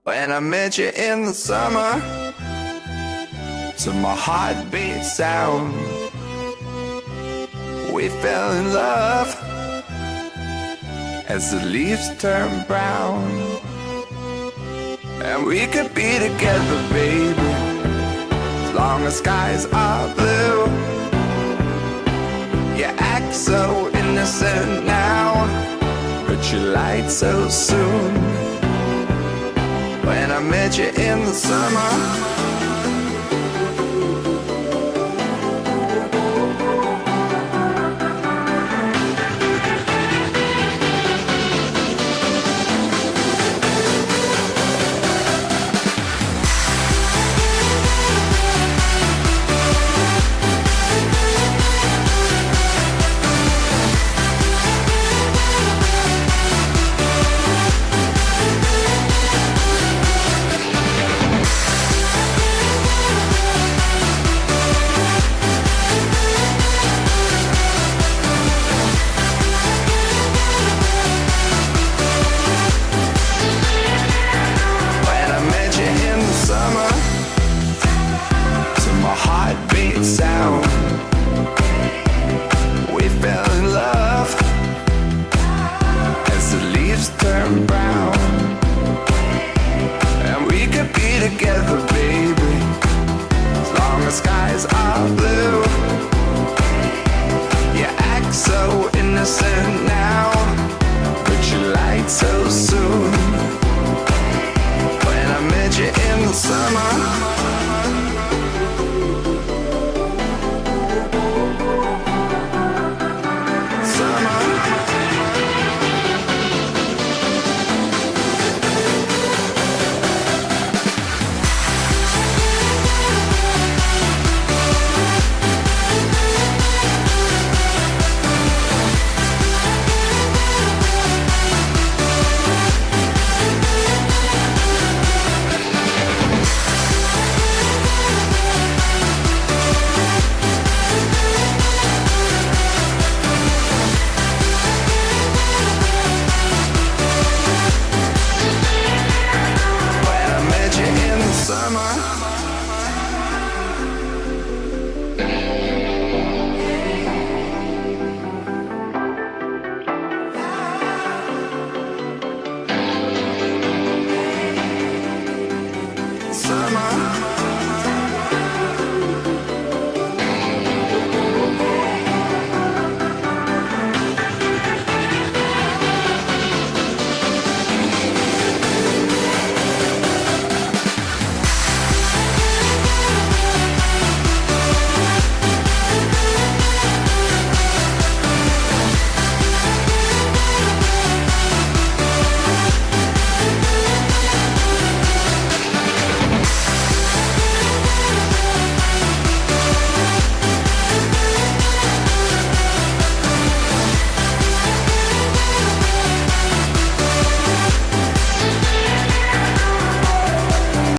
When I met you in the summer, to my heartbeat sound, we fell in love as the leaves turn brown. And we could be together, baby, as long as skies are blue. You act so innocent now, but you lied so soon. When I met you in the summer,